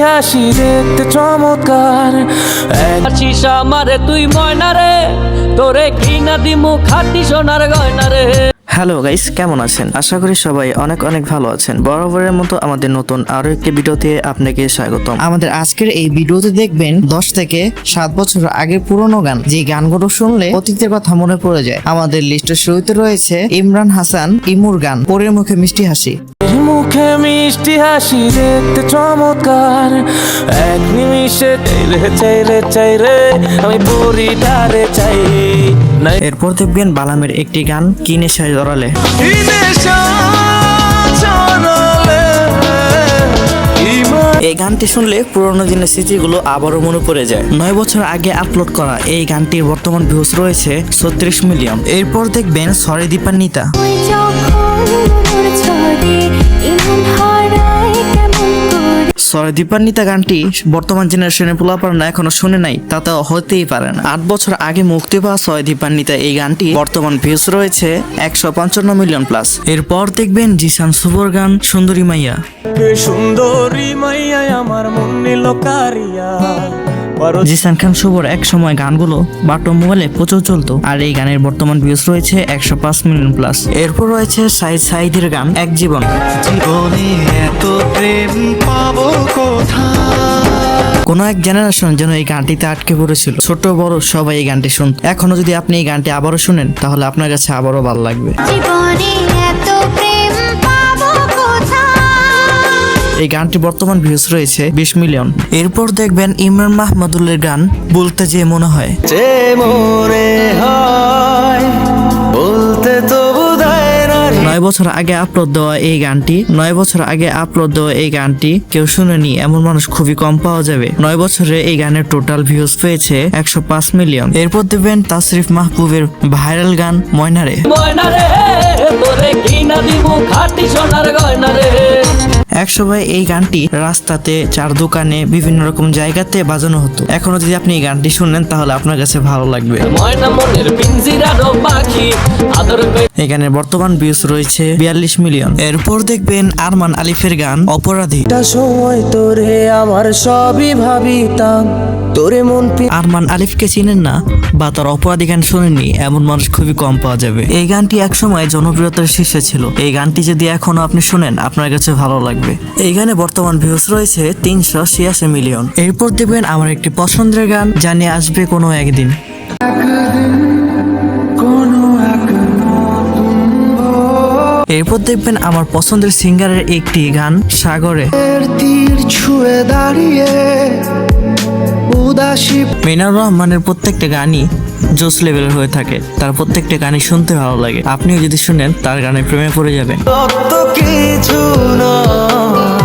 হাসি দেখতে চমৎকার। আছিস আমারে তুই ময়না রে, তোরে কিনা দিমু খাটি সোনার গয়না রে। হ্যালো গাইস, কেমন আছেন? আশা করি সবাই অনেক অনেক ভালো আছেন। বরাবরের মতো আমাদের নতুন আরো একটি ভিডিওতে আপনাকে স্বাগতম। আমাদের আজকের এই ভিডিওতে দেখবেন 10 থেকে 7 বছর আগের পুরনো গান, যে গানগুলো শুনলে অতীতের কথা মনে পড়ে যায়। আমাদের লিস্টের শুরুতে রয়েছে ইমরান হাসান ইমুর গান পরের মুখে মিষ্টি হাসি। মুখে মিষ্টি হাসি দেখতে চমৎকার, এক নিমিষে চাইরে আমি পরি ডারে চাই। এরপর দেখবেন বালামের একটি গান কি নেশায় জড়ালে। এই গানটি শুনলে পুরোনো দিনের স্মৃতিগুলো আবারও মনে পড়ে যায়। 9 বছর আগে আপলোড করা এই গানটির বর্তমান ভিউজ রয়েছে 36 মিলিয়ন। এরপর দেখবেন সরে দীপান্বিতা। সরে দীপান্বিতা গানটি বর্তমান জেনারেশনের পোলাপাড়া এখনো শুনে নাই, তা তো হতেই পারে না। 8 বছর আগে মুক্তি পাওয়া সরে দীপান্বিতা এই গানটি বর্তমান ভিউজ রয়েছে 155 মিলিয়ন প্লাস। এরপর দেখবেন জিসান শুভর গান সুন্দরী মাইয়া। সুন্দরী মাইয়া আমার মন নিল কারিয়া। জিসান খান শুভর এক সময় গানগুলো বাটন মোবাইলে প্রচুর চলতো, আর এই গানের বর্তমান ভিউজ রয়েছে 105 মিলিয়ন প্লাস। এরপর রয়েছে সাইদের গান এক জীবন। জীবনে এত প্রেম পাবো কোথায়? কোন এক জেনারেশন যেন এই গানটিতে আটকে পড়েছিল, ছোট বড় সবাই এই গানটি শুনত। এখনো যদি আপনি এই গানটি আবারও শুনেন তাহলে আপনার কাছে আবারও ভালো লাগবে। এই গানটি বর্তমান ভিউজ রয়েছে 20 মিলিয়ন। এরপর দেখবেন ইমরান মাহমুদুল্লাহর গান বলতে যে মনে হয়। যে মনে হয় বলতে তো বোধহয় না। 9 বছর আগে আপলোড দেওয়া এই গানটি কেউ শুনেনি এমন মানুষ খুবই কম পাওয়া যাবে। 9 বছরে এই গানের টোটাল ভিউজ পেয়েছে 105 মিলিয়ন। এরপর দেখবেন তাসরিফ মাহবুবের ভাইরাল গান ময়না রে। ময়না রে, তোরে কিনা দিমু খাটি সোনার গয়না রে। একসময় এই গানটি রাস্তাতে, চার দোকানে, বিভিন্ন রকম জায়গাতে বাজানো হতো। এখনো যদি আপনি এই গানটি শুনেন তাহলে আপনার কাছে ভালো লাগবে। ময়না মনের পিঞ্জিরারো পাখি আদর করে। এই গানের বর্তমান ভিউজ রয়েছে 42 মিলিয়ন। এরপর দেখবেন আরমান আলিফের গান অপরাধী। সময় তোরে আমার সবই ভাবিতাম, তোরে মন আরমান আলিফকে চিনেন না বা তার অপরাধী গান শোনেননি এমন মানুষ খুবই কম পাওয়া যাবে। এই গানটি একসময় জনপ্রিয়তার শীর্ষে ছিল। এই গানটি যদি এখনো আপনি শুনেন আপনার কাছে ভালো লাগবে। এই গানে বর্তমান ভিউজ রয়েছে 386 মিলিয়ন। এরপর দেখবেন আমার একটি পছন্দের গান, জানিয়ে আসবে কোনো একদিন। এরপর দেখবেন আমার পছন্দের সিঙ্গারের একটি গান সাগরে। তীর ছুঁয়ে দাঁড়িয়ে উদাসী। মিনার রহমানের প্রত্যেকটা গানই জোস লেভেলের হয়ে থাকে, তার প্রত্যেকটা গানই শুনতে ভালো লাগে। আপনিও যদি শুনেন তার গানে প্রেমে পড়ে যাবেন। কিছু নয়